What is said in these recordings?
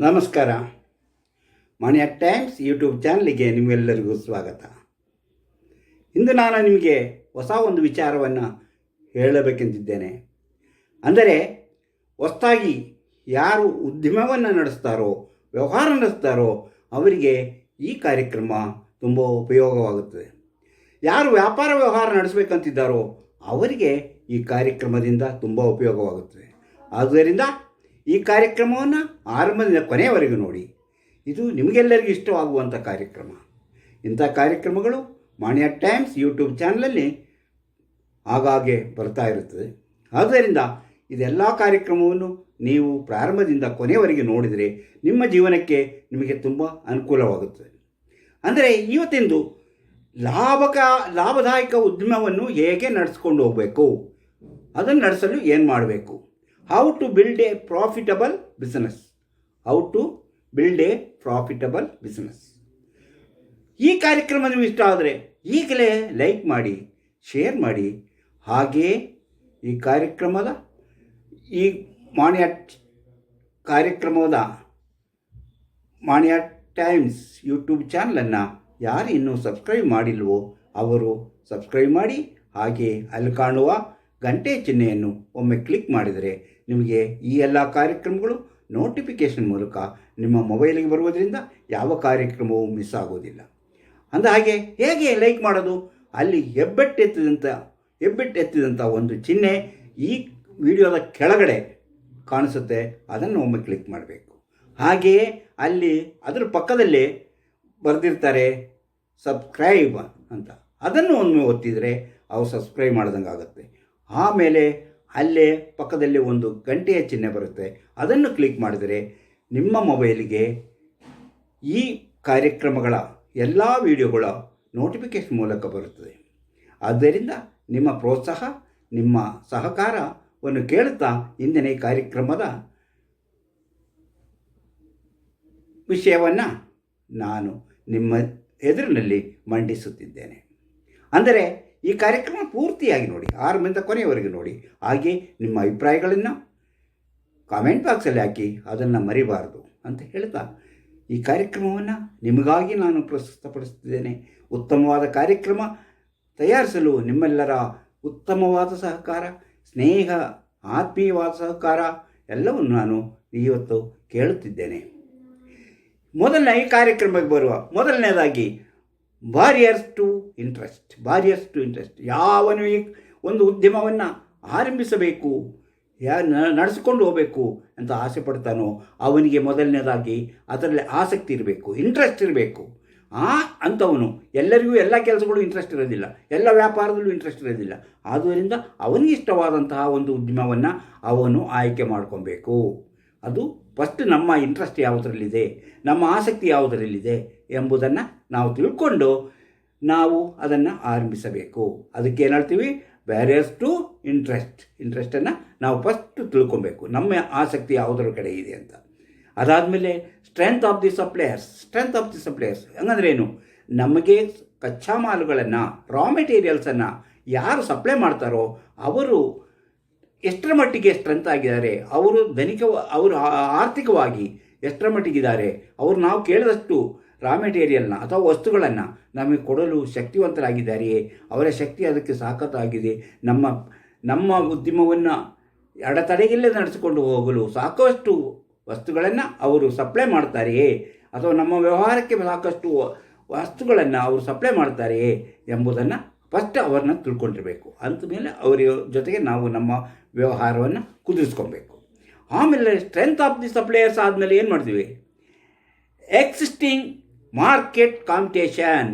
ನಮಸ್ಕಾರ. ಮಣಿ times YouTube ಚಾನಲ್ಗೆ ನಿಮಗೆಲ್ಲರಿಗೂ ಸ್ವಾಗತ. ಇಂದು ನಾನು ನಿಮಗೆ ಹೊಸ ಒಂದು ವಿಚಾರವನ್ನು ಹೇಳಬೇಕೆಂದಿದ್ದೇನೆ. ಅಂದರೆ ಹೊಸದಾಗಿ ಯಾರು ಉದ್ಯಮವನ್ನು ನಡೆಸ್ತಾರೋ, ವ್ಯವಹಾರ ನಡೆಸ್ತಾರೋ ಅವರಿಗೆ ಈ ಕಾರ್ಯಕ್ರಮ ತುಂಬ ಉಪಯೋಗವಾಗುತ್ತದೆ. ಯಾರು ವ್ಯಾಪಾರ ವ್ಯವಹಾರ ನಡೆಸಬೇಕಂತಿದ್ದಾರೋ ಅವರಿಗೆ ಈ ಕಾರ್ಯಕ್ರಮದಿಂದ ತುಂಬ ಉಪಯೋಗವಾಗುತ್ತದೆ. ಆದ್ದರಿಂದ ಈ ಕಾರ್ಯಕ್ರಮವನ್ನು ಆರಂಭದಿಂದ ಕೊನೆಯವರೆಗೂ ನೋಡಿ. ಇದು ನಿಮಗೆಲ್ಲರಿಗೂ ಇಷ್ಟವಾಗುವಂಥ ಕಾರ್ಯಕ್ರಮ. ಇಂಥ ಕಾರ್ಯಕ್ರಮಗಳು ಮಾಣಿಯ ಟೈಮ್ಸ್ ಯೂಟ್ಯೂಬ್ ಚಾನಲಲ್ಲಿ ಆಗಾಗ್ಗೆ ಬರ್ತಾ ಇರುತ್ತದೆ. ಆದ್ದರಿಂದ ಇದೆಲ್ಲ ಕಾರ್ಯಕ್ರಮವನ್ನು ನೀವು ಪ್ರಾರಂಭದಿಂದ ಕೊನೆಯವರೆಗೆ ನೋಡಿದರೆ ನಿಮ್ಮ ಜೀವನಕ್ಕೆ ನಿಮಗೆ ತುಂಬ ಅನುಕೂಲವಾಗುತ್ತದೆ. ಅಂದರೆ ಇವತ್ತಿಂದು ಲಾಭದಾಯಕ ಉದ್ಯಮವನ್ನು ಹೇಗೆ ನಡೆಸ್ಕೊಂಡು ಹೋಗಬೇಕು, ಅದನ್ನು ನಡೆಸಲು ಏನು ಮಾಡಬೇಕು, how to build a profitable business. ಈ ಕಾರ್ಯಕ್ರಮ ನಿಮಗೆ ಇಷ್ಟ ಆದರೆ ಈಗಲೇ ಲೈಕ್ ಮಾಡಿ, ಶೇರ್ ಮಾಡಿ. ಹಾಗೆಯೇ ಈ ಮಾಣಿಯ ಟೈಮ್ಸ್ ಯೂಟ್ಯೂಬ್ ಚಾನಲನ್ನು ಯಾರು ಇನ್ನೂ ಸಬ್ಸ್ಕ್ರೈಬ್ ಮಾಡಿಲ್ವೋ ಅವರು ಸಬ್ಸ್ಕ್ರೈಬ್ ಮಾಡಿ. ಹಾಗೆ ಅಲ್ಲಿ ಕಾಣುವ ಗಂಟೆ ಚಿಹ್ನೆಯನ್ನು ಒಮ್ಮೆ ಕ್ಲಿಕ್ ಮಾಡಿದರೆ ನಿಮಗೆ ಈ ಎಲ್ಲ ಕಾರ್ಯಕ್ರಮಗಳು ನೋಟಿಫಿಕೇಷನ್ ಮೂಲಕ ನಿಮ್ಮ ಮೊಬೈಲಿಗೆ ಬರುವುದರಿಂದ ಯಾವ ಕಾರ್ಯಕ್ರಮವೂ ಮಿಸ್ ಆಗೋದಿಲ್ಲ. ಹಾಗೆ ಹೇಗೆ ಲೈಕ್ ಮಾಡೋದು? ಅಲ್ಲಿ ಹೆಬ್ಬೆಟ್ಟೆತ್ತಿದಂಥ ಒಂದು ಚಿಹ್ನೆ ಈ ವಿಡಿಯೋದ ಕೆಳಗಡೆ ಕಾಣಿಸುತ್ತೆ, ಅದನ್ನು ಒಮ್ಮೆ ಕ್ಲಿಕ್ ಮಾಡಬೇಕು. ಹಾಗೆಯೇ ಅಲ್ಲಿ ಅದರ ಪಕ್ಕದಲ್ಲೇ ಬರೆದಿರ್ತಾರೆ ಸಬ್ಸ್ಕ್ರೈಬ್ ಅಂತ, ಅದನ್ನು ಒಮ್ಮೆ ಒತ್ತಿದರೆ ಅವು ಸಬ್ಸ್ಕ್ರೈಬ್ ಮಾಡ್ದಂಗೆ ಆಗುತ್ತೆ. ಆಮೇಲೆ ಅಲ್ಲೇ ಪಕ್ಕದಲ್ಲಿ ಒಂದು ಗಂಟೆಯ ಚಿಹ್ನೆ ಬರುತ್ತೆ, ಅದನ್ನು ಕ್ಲಿಕ್ ಮಾಡಿದರೆ ನಿಮ್ಮ ಮೊಬೈಲಿಗೆ ಈ ಕಾರ್ಯಕ್ರಮಗಳ ಎಲ್ಲ ವಿಡಿಯೋಗಳ ನೋಟಿಫಿಕೇಷನ್ ಮೂಲಕ ಬರುತ್ತದೆ. ಆದ್ದರಿಂದ ನಿಮ್ಮ ಪ್ರೋತ್ಸಾಹ, ನಿಮ್ಮ ಸಹಕಾರವನ್ನು ಕೇಳುತ್ತಾ ಇಂದಿನ ಈ ಕಾರ್ಯಕ್ರಮದ ವಿಷಯವನ್ನು ನಾನು ನಿಮ್ಮ ಎದುರಿನಲ್ಲಿ ಮಂಡಿಸುತ್ತಿದ್ದೇನೆ. ಅಂದರೆ ಈ ಕಾರ್ಯಕ್ರಮ ಪೂರ್ತಿಯಾಗಿ ನೋಡಿ, ಆರಂಭದಿಂದ ಕೊನೆಯವರೆಗೆ ನೋಡಿ. ಹಾಗೆ ನಿಮ್ಮ ಅಭಿಪ್ರಾಯಗಳನ್ನು ಕಾಮೆಂಟ್ ಬಾಕ್ಸಲ್ಲಿ ಹಾಕಿ, ಅದನ್ನು ಮರಿಬಾರದು ಅಂತ ಹೇಳ್ತಾ ಈ ಕಾರ್ಯಕ್ರಮವನ್ನು ನಿಮಗಾಗಿ ನಾನು ಪ್ರಸ್ತುತಪಡಿಸುತ್ತಿದ್ದೇನೆ. ಉತ್ತಮವಾದ ಕಾರ್ಯಕ್ರಮ ತಯಾರಿಸಲು ನಿಮ್ಮೆಲ್ಲರ ಉತ್ತಮವಾದ ಸಹಕಾರ, ಸ್ನೇಹ, ಆತ್ಮೀಯವಾದ ಸಹಕಾರ ಎಲ್ಲವನ್ನು ನಾನು ಇವತ್ತು ಕೇಳುತ್ತಿದ್ದೇನೆ. ಈ ಕಾರ್ಯಕ್ರಮಕ್ಕೆ ಬರುವ ಮೊದಲನೇದಾಗಿ ಬಾರಿಯರ್ಸ್ ಟು ಇಂಟ್ರೆಸ್ಟ್. ಯಾವನು ಈ ಒಂದು ಉದ್ಯಮವನ್ನು ಆರಂಭಿಸಬೇಕು, ನಡೆಸಿಕೊಂಡು ಹೋಗಬೇಕು ಅಂತ ಆಸೆ ಪಡ್ತಾನೋ ಅವನಿಗೆ ಮೊದಲನೇದಾಗಿ ಅದರಲ್ಲಿ ಆಸಕ್ತಿ ಇರಬೇಕು, ಇಂಟ್ರೆಸ್ಟ್ ಇರಬೇಕು. ಅಂಥವನು, ಎಲ್ಲರಿಗೂ ಎಲ್ಲ ಕೆಲಸಗಳು ಇಂಟ್ರೆಸ್ಟ್ ಇರೋದಿಲ್ಲ, ಎಲ್ಲ ವ್ಯಾಪಾರದಲ್ಲೂ ಇಂಟ್ರೆಸ್ಟ್ ಇರೋದಿಲ್ಲ. ಆದ್ದರಿಂದ ಅವನಿಗೆ ಇಷ್ಟವಾದಂತಹ ಒಂದು ಉದ್ಯಮವನ್ನು ಅವನು ಆಯ್ಕೆ ಮಾಡ್ಕೊಬೇಕು. ಅದು ಫಸ್ಟ್ ನಮ್ಮ ಇಂಟ್ರೆಸ್ಟ್ ಯಾವುದರಲ್ಲಿದೆ, ನಮ್ಮ ಆಸಕ್ತಿ ಯಾವುದರಲ್ಲಿದೆ ಎಂಬುದನ್ನು ನಾವು ತಿಳ್ಕೊಂಡು ನಾವು ಅದನ್ನು ಆರಂಭಿಸಬೇಕು. ಅದಕ್ಕೆ ಏನು ಹೇಳ್ತೀವಿ? ಬ್ಯಾರಿಯರ್ಸ್ ಟು ಇಂಟ್ರೆಸ್ಟನ್ನು ನಾವು ಫಸ್ಟ್ ತಿಳ್ಕೊಬೇಕು, ನಮ್ಮ ಆಸಕ್ತಿ ಯಾವುದರ ಕಡೆ ಇದೆ ಅಂತ. ಅದಾದಮೇಲೆ ಸ್ಟ್ರೆಂತ್ ಆಫ್ ದಿ ಸಪ್ಲೈಯರ್ಸ್ ಹಂಗಂದ್ರೆ ಏನು? ನಮಗೆ ಕಚ್ಚಾ ಮಾಲುಗಳನ್ನು, ರಾ ಮೆಟೀರಿಯಲ್ಸನ್ನು ಯಾರು ಸಪ್ಲೈ ಮಾಡ್ತಾರೋ ಅವರು ಎಷ್ಟರ ಮಟ್ಟಿಗೆ ಸ್ಟ್ರೆಂತ್ ಆಗಿದ್ದಾರೆ, ಅವರು ಆರ್ಥಿಕವಾಗಿ ಎಷ್ಟರ ಮಟ್ಟಿಗಿದ್ದಾರೆ, ಅವರು ನಾವು ಕೇಳಿದಷ್ಟು ರಾ ಮೆಟೀರಿಯಲ್ನ ಅಥವಾ ವಸ್ತುಗಳನ್ನು ನಮಗೆ ಕೊಡಲು ಶಕ್ತಿವಂತರಾಗಿದ್ದಾರೆಯೇ, ಅವರ ಶಕ್ತಿ ಅದಕ್ಕೆ ಸಾಕತ್ತಾಗಿದೆ, ನಮ್ಮ ಉದ್ಯಮವನ್ನು ಅಡೆತಡೆಗಿಲ್ಲದೆ ನಡೆಸಿಕೊಂಡು ಹೋಗಲು ಸಾಕಷ್ಟು ವಸ್ತುಗಳನ್ನು ಅವರು ಸಪ್ಲೈ ಮಾಡ್ತಾರೆಯೇ, ಅಥವಾ ನಮ್ಮ ವ್ಯವಹಾರಕ್ಕೆ ಸಾಕಷ್ಟು ವಸ್ತುಗಳನ್ನು ಅವರು ಸಪ್ಲೈ ಮಾಡ್ತಾರೆಯೇ ಎಂಬುದನ್ನು ಫಸ್ಟ್ ಅವ್ರನ್ನ ತಿಳ್ಕೊಂಡಿರಬೇಕು. ಅಂದಮೇಲೆ ಅವರ ಜೊತೆಗೆ ನಾವು ನಮ್ಮ ವ್ಯವಹಾರವನ್ನು ಕುದುರಿಸ್ಕೊಬೇಕು. ಆಮೇಲೆ ಸ್ಟ್ರೆಂತ್ ಆಫ್ ದಿ ಸಪ್ಲೈಯರ್ಸ್ ಆದಮೇಲೆ ಏನು ಮಾಡ್ತೀವಿ? Existing market competition.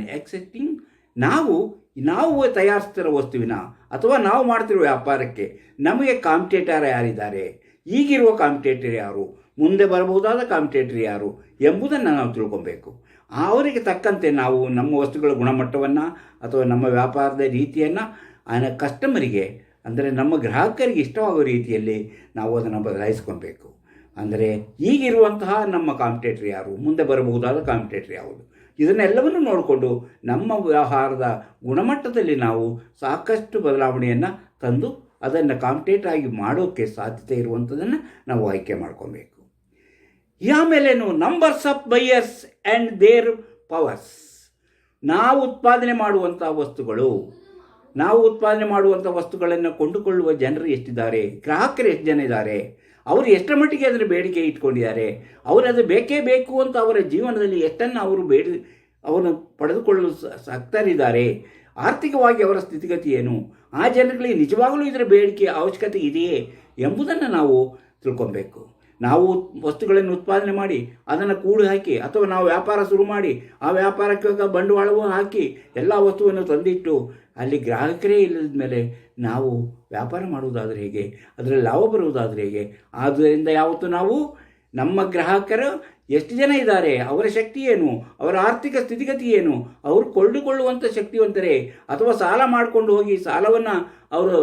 ನಾವು ತಯಾರಿಸ್ತಿರೋ ವಸ್ತುವಿನ ಅಥವಾ ನಾವು ಮಾಡ್ತಿರೋ ವ್ಯಾಪಾರಕ್ಕೆ ನಮಗೆ ಕಾಂಪಿಟೇಟರ್ ಯಾರಿದ್ದಾರೆ, ಈಗಿರುವ ಕಾಂಪಿಟೇಟರ್ ಯಾರು, ಮುಂದೆ ಬರಬಹುದಾದ ಕಾಂಪಿಟೇಟರ್ ಯಾರು ಎಂಬುದನ್ನು ನಾವು ತಿಳ್ಕೊಬೇಕು. ಅವರಿಗೆ ತಕ್ಕಂತೆ ನಾವು ನಮ್ಮ ವಸ್ತುಗಳ ಗುಣಮಟ್ಟವನ್ನು ಅಥವಾ ನಮ್ಮ ವ್ಯಾಪಾರದ ರೀತಿಯನ್ನು ಕಸ್ಟಮರಿಗೆ, ಅಂದರೆ ನಮ್ಮ ಗ್ರಾಹಕರಿಗೆ ಇಷ್ಟವಾಗುವ ರೀತಿಯಲ್ಲಿ ನಾವು ಅದನ್ನು ಬದಲಾಯಿಸ್ಕೊಬೇಕು. ಅಂದರೆ ಈಗಿರುವಂತಹ ನಮ್ಮ ಕಾಂಪಿಟೇಟರ್ ಯಾರು, ಮುಂದೆ ಬರಬಹುದಾದ ಕಾಂಪಿಟೇಟರ್ ಯಾವುದು, ಇದನ್ನೆಲ್ಲವನ್ನು ನೋಡಿಕೊಂಡು ನಮ್ಮ ವ್ಯವಹಾರದ ಗುಣಮಟ್ಟದಲ್ಲಿ ನಾವು ಸಾಕಷ್ಟು ಬದಲಾವಣೆಯನ್ನು ತಂದು ಅದನ್ನು ಕಾಂಪಿಟೇಟ್ ಆಗಿ ಮಾಡೋಕ್ಕೆ ಸಾಧ್ಯತೆ ಇರುವಂಥದ್ದನ್ನು ನಾವು ಆಯ್ಕೆ ಮಾಡ್ಕೊಬೇಕು. ಆಮೇಲೇನು numbers of buyers and their powers. ನಾವು ಉತ್ಪಾದನೆ ಮಾಡುವಂಥ ವಸ್ತುಗಳನ್ನು ಕೊಂಡುಕೊಳ್ಳುವ ಜನರು ಎಷ್ಟಿದ್ದಾರೆ, ಗ್ರಾಹಕರು ಎಷ್ಟು ಜನ ಇದ್ದಾರೆ, ಅವರು ಎಷ್ಟರ ಮಟ್ಟಿಗೆ ಅದರ ಬೇಡಿಕೆ ಇಟ್ಕೊಂಡಿದ್ದಾರೆ, ಅವರು ಅದು ಬೇಕೇ ಬೇಕು ಅಂತ ಅವರ ಜೀವನದಲ್ಲಿ ಎಷ್ಟನ್ನು ಅವರು ಪಡೆದುಕೊಳ್ಳಲು ಸಕ್ತರಿದ್ದಾರೆ, ಆರ್ಥಿಕವಾಗಿ ಅವರ ಸ್ಥಿತಿಗತಿ ಏನು, ಆ ಜನಗಳಿಗೆ ನಿಜವಾಗಲೂ ಇದರ ಬೇಡಿಕೆ ಅವಶ್ಯಕತೆ ಇದೆಯೇ ಎಂಬುದನ್ನು ನಾವು ತಿಳ್ಕೊಬೇಕು. ನಾವು ವಸ್ತುಗಳನ್ನು ಉತ್ಪಾದನೆ ಮಾಡಿ ಅದನ್ನು ಕೂಡಿ ಹಾಕಿ, ಅಥವಾ ನಾವು ವ್ಯಾಪಾರ ಶುರು ಮಾಡಿ ಆ ವ್ಯಾಪಾರಕ್ಕೆ ಬಂಡವಾಳವೂ ಹಾಕಿ ಎಲ್ಲ ವಸ್ತುವನ್ನು ತಂದಿಟ್ಟು ಅಲ್ಲಿ ಗ್ರಾಹಕರೇ ಇಲ್ಲದ ಮೇಲೆ ನಾವು ವ್ಯಾಪಾರ ಮಾಡುವುದಾದರೆ ಹೇಗೆ, ಅದರಲ್ಲಿ ಲಾಭ ಬರುವುದಾದರೆ ಹೇಗೆ? ಆದ್ದರಿಂದ ಯಾವತ್ತು ನಾವು ನಮ್ಮ ಗ್ರಾಹಕರು ಎಷ್ಟು ಜನ ಇದ್ದಾರೆ, ಅವರ ಶಕ್ತಿ ಏನು, ಅವರ ಆರ್ಥಿಕ ಸ್ಥಿತಿಗತಿ ಏನು, ಅವರು ಕೊಳ್ಳುಕೊಳ್ಳುವಂಥ ಶಕ್ತಿವಂತರೇ ಅಥವಾ ಸಾಲ ಮಾಡಿಕೊಂಡು ಹೋಗಿ ಸಾಲವನ್ನು ಅವರು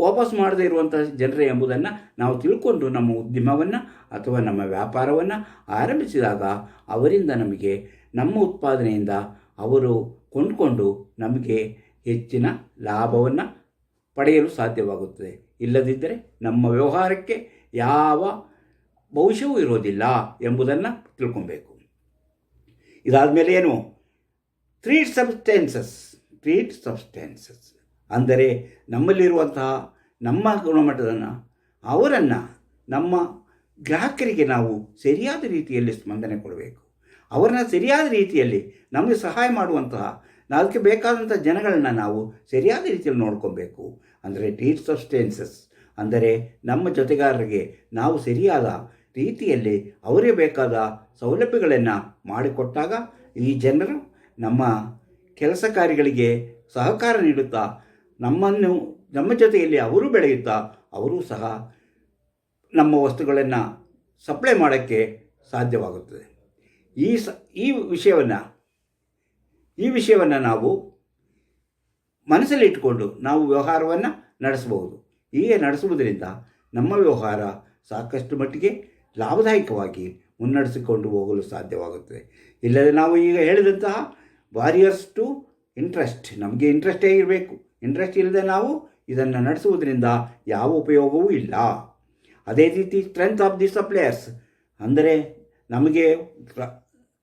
ವಾಪಸ್ ಮಾಡದೇ ಇರುವಂಥ ಜನರೇ ಎಂಬುದನ್ನು ನಾವು ತಿಳ್ಕೊಂಡು ನಮ್ಮ ಉದ್ಯಮವನ್ನು ಅಥವಾ ನಮ್ಮ ವ್ಯಾಪಾರವನ್ನು ಆರಂಭಿಸಿದಾಗ ಅವರಿಂದ ನಮಗೆ ನಮ್ಮ ಉತ್ಪಾದನೆಯಿಂದ ಅವರು ಕೊಂಡುಕೊಂಡು ನಮಗೆ ಹೆಚ್ಚಿನ ಲಾಭವನ್ನು ಪಡೆಯಲು ಸಾಧ್ಯವಾಗುತ್ತದೆ. ಇಲ್ಲದಿದ್ದರೆ ನಮ್ಮ ವ್ಯವಹಾರಕ್ಕೆ ಯಾವ ಭವಿಷ್ಯವೂ ಇರೋದಿಲ್ಲ ಎಂಬುದನ್ನು ತಿಳ್ಕೊಬೇಕು. ಇದಾದ ಮೇಲೆ ಏನು, ಟ್ರೀಟ್ ಸಬ್ಸ್ಟೆನ್ಸಸ್ ಅಂದರೆ ನಮ್ಮಲ್ಲಿರುವಂತಹ ನಮ್ಮ ಗುಣಮಟ್ಟವನ್ನು ಅವರನ್ನು ನಮ್ಮ ಗ್ರಾಹಕರಿಗೆ ನಾವು ಸರಿಯಾದ ರೀತಿಯಲ್ಲಿ ಸ್ಪಂದನೆ ಕೊಡಬೇಕು. ಅವರನ್ನು ಸರಿಯಾದ ರೀತಿಯಲ್ಲಿ ನಮಗೆ ಸಹಾಯ ಮಾಡುವಂತಹ ಅದಕ್ಕೆ ಬೇಕಾದಂಥ ಜನಗಳನ್ನ ನಾವು ಸರಿಯಾದ ರೀತಿಯಲ್ಲಿ ನೋಡ್ಕೊಬೇಕು. ಅಂದರೆ ಟ್ರೀಟ್ ಸಬ್ಸ್ಟೆನ್ಸಸ್ ಅಂದರೆ ನಮ್ಮ ಜೊತೆಗಾರರಿಗೆ ನಾವು ಸರಿಯಾದ ರೀತಿಯಲ್ಲಿ ಅವರೇ ಬೇಕಾದ ಸೌಲಭ್ಯಗಳನ್ನು ಮಾಡಿಕೊಟ್ಟಾಗ ಈ ಜನರು ನಮ್ಮ ಕೆಲಸ ಕಾರ್ಯಗಳಿಗೆ ಸಹಕಾರ ನೀಡುತ್ತಾ ನಮ್ಮ ಜೊತೆಯಲ್ಲಿ ಅವರು ಬೆಳೆಯುತ್ತಾ ಅವರು ಸಹ ನಮ್ಮ ವಸ್ತುಗಳನ್ನು ಸಪ್ಲೈ ಮಾಡೋಕ್ಕೆ ಸಾಧ್ಯವಾಗುತ್ತದೆ. ಈ ವಿಷಯವನ್ನು ನಾವು ಮನಸ್ಸಲ್ಲಿ ಇಟ್ಟುಕೊಂಡು ನಾವು ವ್ಯವಹಾರವನ್ನು ನಡೆಸಬಹುದು. ಹೀಗೆ ನಡೆಸುವುದರಿಂದ ನಮ್ಮ ವ್ಯವಹಾರ ಸಾಕಷ್ಟು ಮಟ್ಟಿಗೆ ಲಾಭದಾಯಕವಾಗಿ ಮುನ್ನಡೆಸಿಕೊಂಡು ಹೋಗಲು ಸಾಧ್ಯವಾಗುತ್ತದೆ. ಇಲ್ಲದೆ ನಾವು ಈಗ ಹೇಳಿದಂತಹ ಬಾರಿಯರ್ಸ್ ಟು ಇಂಟ್ರೆಸ್ಟ್, ನಮಗೆ ಇಂಟ್ರೆಸ್ಟೇ ಇರಬೇಕು. ಇಂಟ್ರೆಸ್ಟ್ ಇಲ್ಲದೆ ನಾವು ಇದನ್ನು ನಡೆಸುವುದರಿಂದ ಯಾವ ಉಪಯೋಗವೂ ಇಲ್ಲ. ಅದೇ ರೀತಿ ಸ್ಟ್ರೆಂತ್ ಆಫ್ ದಿ ಸಪ್ಲೈಯರ್ಸ್ ಅಂದರೆ ನಮಗೆ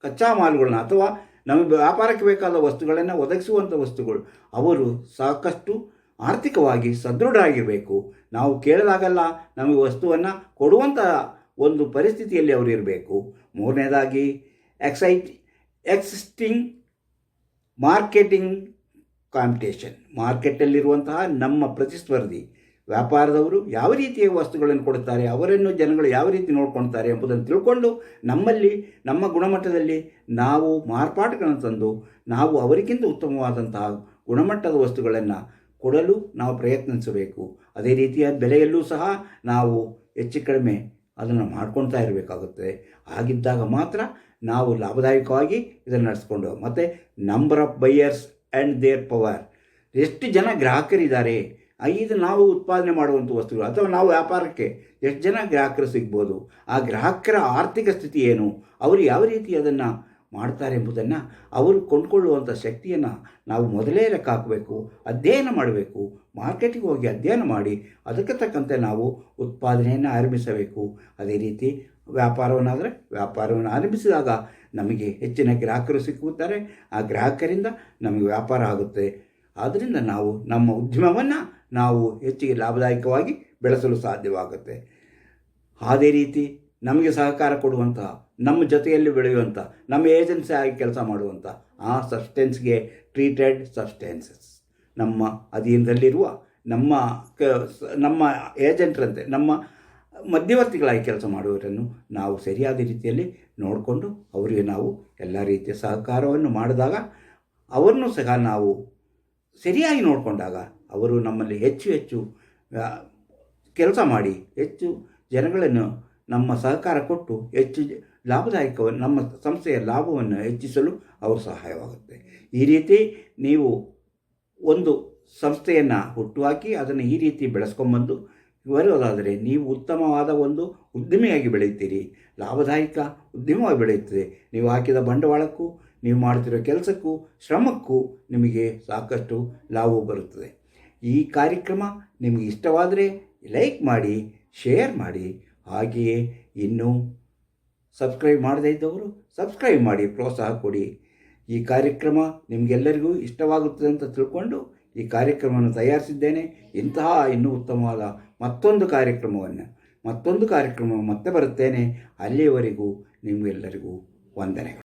ಕಚ್ಚಾ ಮಾಲುಗಳನ್ನ ಅಥವಾ ನಮಗೆ ವ್ಯಾಪಾರಕ್ಕೆ ಬೇಕಾದ ವಸ್ತುಗಳನ್ನು ಒದಗಿಸುವಂಥ ವಸ್ತುಗಳು ಅವರು ಸಾಕಷ್ಟು ಆರ್ಥಿಕವಾಗಿ ಸದೃಢರಾಗಿರಬೇಕು. ನಾವು ಕೇಳಿದಾಗಲ್ಲ ನಮಗೆ ವಸ್ತುವನ್ನು ಕೊಡುವಂಥ ಒಂದು ಪರಿಸ್ಥಿತಿಯಲ್ಲಿ ಅವರು ಇರಬೇಕು. ಮೂರನೇದಾಗಿ ಎಕ್ಸಿಸ್ಟಿಂಗ್ ಮಾರ್ಕೆಟಿಂಗ್ ಕಾಂಪಿಟೇಷನ್, ಮಾರ್ಕೆಟಲ್ಲಿರುವಂತಹ ನಮ್ಮ ಪ್ರತಿಸ್ಪರ್ಧಿ ವ್ಯಾಪಾರದವರು ಯಾವ ರೀತಿಯ ವಸ್ತುಗಳನ್ನು ಕೊಡುತ್ತಾರೆ, ಅವರನ್ನು ಜನಗಳು ಯಾವ ರೀತಿ ನೋಡ್ಕೊಳ್ತಾರೆ ಎಂಬುದನ್ನು ತಿಳ್ಕೊಂಡು ನಮ್ಮಲ್ಲಿ ನಮ್ಮ ಗುಣಮಟ್ಟದಲ್ಲಿ ನಾವು ಮಾರ್ಪಾಟುಗಳನ್ನು ತಂದು ನಾವು ಅವರಿಗಿಂತ ಉತ್ತಮವಾದಂತಹ ಗುಣಮಟ್ಟದ ವಸ್ತುಗಳನ್ನು ಕೊಡಲು ನಾವು ಪ್ರಯತ್ನಿಸಬೇಕು. ಅದೇ ರೀತಿಯ ಬೆಲೆಯಲ್ಲೂ ಸಹ ನಾವು ಹೆಚ್ಚು ಕಡಿಮೆ ಅದನ್ನು ಮಾಡ್ಕೊಳ್ತಾ ಇರಬೇಕಾಗುತ್ತದೆ. ಹಾಗಿದ್ದಾಗ ಮಾತ್ರ ನಾವು ಲಾಭದಾಯಕವಾಗಿ ಇದನ್ನು ನಡೆಸ್ಕೊಂಡು, ಮತ್ತು number of buyers and their power, ಎಷ್ಟು ಜನ ಗ್ರಾಹಕರಿದ್ದಾರೆ, ಇದು ನಾವು ಉತ್ಪಾದನೆ ಮಾಡುವಂಥ ವಸ್ತುಗಳು ಅಥವಾ ನಾವು ವ್ಯಾಪಾರಕ್ಕೆ ಎಷ್ಟು ಜನ ಗ್ರಾಹಕರು ಸಿಗ್ಬೋದು, ಆ ಗ್ರಾಹಕರ ಆರ್ಥಿಕ ಸ್ಥಿತಿ ಏನು, ಅವರು ಯಾವ ರೀತಿ ಅದನ್ನು ಮಾಡ್ತಾರೆ ಎಂಬುದನ್ನು ಅವರು ಕೊಂಡುಕೊಳ್ಳುವಂಥ ಶಕ್ತಿಯನ್ನು ನಾವು ಮೊದಲೇ ಲೆಕ್ಕ ಹಾಕಬೇಕು, ಅಧ್ಯಯನ ಮಾಡಬೇಕು. ಮಾರ್ಕೆಟಿಗೆ ಹೋಗಿ ಅಧ್ಯಯನ ಮಾಡಿ ಅದಕ್ಕೆ ತಕ್ಕಂತೆ ನಾವು ಉತ್ಪಾದನೆಯನ್ನು ಆರಂಭಿಸಬೇಕು. ಅದೇ ರೀತಿ ವ್ಯಾಪಾರವನ್ನು ಆರಂಭಿಸಿದಾಗ ನಮಗೆ ಹೆಚ್ಚಿನ ಗ್ರಾಹಕರು ಸಿಕ್ಕುತ್ತಾರೆ, ಆ ಗ್ರಾಹಕರಿಂದ ನಮಗೆ ವ್ಯಾಪಾರ ಆಗುತ್ತೆ. ಆದ್ದರಿಂದ ನಾವು ನಮ್ಮ ಉದ್ಯಮವನ್ನು ನಾವು ಹೆಚ್ಚಿಗೆ ಲಾಭದಾಯಕವಾಗಿ ಬೆಳೆಸಲು ಸಾಧ್ಯವಾಗುತ್ತೆ. ಅದೇ ರೀತಿ ನಮಗೆ ಸಹಕಾರ ಕೊಡುವಂತಹ, ನಮ್ಮ ಜೊತೆಯಲ್ಲಿ ಬೆಳೆಯುವಂಥ, ನಮ್ಮ ಏಜೆನ್ಸಿ ಆಗಿ ಕೆಲಸ ಮಾಡುವಂಥ ಆ ಸಬ್ಸ್ಟೆನ್ಸ್ಗೆ ಟ್ರೀಟೆಡ್ ಸಬ್ಸ್ಟೆನ್ಸಸ್, ನಮ್ಮ ಅಧೀನದಲ್ಲಿರುವ ನಮ್ಮ ಏಜೆಂಟ್ರಂತೆ ನಮ್ಮ ಮಧ್ಯವರ್ತಿಗಳಾಗಿ ಕೆಲಸ ಮಾಡುವವರನ್ನು ನಾವು ಸರಿಯಾದ ರೀತಿಯಲ್ಲಿ ನೋಡಿಕೊಂಡು ಅವರಿಗೆ ನಾವು ಎಲ್ಲ ರೀತಿಯ ಸಹಕಾರವನ್ನು ಮಾಡಿದಾಗ, ಅವರನ್ನು ಸಹ ನಾವು ಸರಿಯಾಗಿ ನೋಡಿಕೊಂಡಾಗ ಅವರು ನಮ್ಮಲ್ಲಿ ಹೆಚ್ಚು ಕೆಲಸ ಮಾಡಿ ಹೆಚ್ಚು ಜನಗಳನ್ನು ನಮ್ಮ ಸಹಕಾರ ಕೊಟ್ಟು ಹೆಚ್ಚು ಲಾಭದಾಯಕವನ್ನು ನಮ್ಮ ಸಂಸ್ಥೆಯ ಲಾಭವನ್ನು ಹೆಚ್ಚಿಸಲು ಅವರು ಸಹಾಯವಾಗುತ್ತೆ. ಈ ರೀತಿ ನೀವು ಒಂದು ಸಂಸ್ಥೆಯನ್ನು ಹುಟ್ಟುಹಾಕಿ ಅದನ್ನು ಈ ರೀತಿ ಬೆಳೆಸ್ಕೊಂಬಂದು ಬರೋದಾದರೆ ನೀವು ಉತ್ತಮವಾದ ಒಂದು ಉದ್ಯಮಿಯಾಗಿ ಬೆಳೆಯುತ್ತೀರಿ, ಲಾಭದಾಯಕ ಉದ್ಯಮವಾಗಿ ಬೆಳೆಯುತ್ತದೆ. ನೀವು ಹಾಕಿದ ಬಂಡವಾಳಕ್ಕೂ ನೀವು ಮಾಡ್ತಿರೋ ಕೆಲಸಕ್ಕೂ ಶ್ರಮಕ್ಕೂ ನಿಮಗೆ ಸಾಕಷ್ಟು ಲಾಭ ಬರುತ್ತದೆ. ಈ ಕಾರ್ಯಕ್ರಮ ನಿಮಗೆ ಇಷ್ಟವಾದರೆ ಲೈಕ್ ಮಾಡಿ, ಶೇರ್ ಮಾಡಿ. ಹಾಗೆಯೇ ಇನ್ನೂ ಸಬ್ಸ್ಕ್ರೈಬ್ ಮಾಡದೇ ಇದ್ದವರು ಸಬ್ಸ್ಕ್ರೈಬ್ ಮಾಡಿ, ಪ್ರೋತ್ಸಾಹ ಕೊಡಿ. ಈ ಕಾರ್ಯಕ್ರಮ ನಿಮಗೆಲ್ಲರಿಗೂ ಇಷ್ಟವಾಗುತ್ತದೆ ಅಂತ ತಿಳ್ಕೊಂಡು ಈ ಕಾರ್ಯಕ್ರಮವನ್ನು ತಯಾರಿಸಿದ್ದೇನೆ. ಇಂತಹ ಇನ್ನೂ ಉತ್ತಮವಾದ ಮತ್ತೊಂದು ಕಾರ್ಯಕ್ರಮ ಮತ್ತೆ ಬರುತ್ತೇನೆ. ಅಲ್ಲಿಯವರೆಗೂ ನಿಮಗೆಲ್ಲರಿಗೂ ವಂದನೆಗಳು.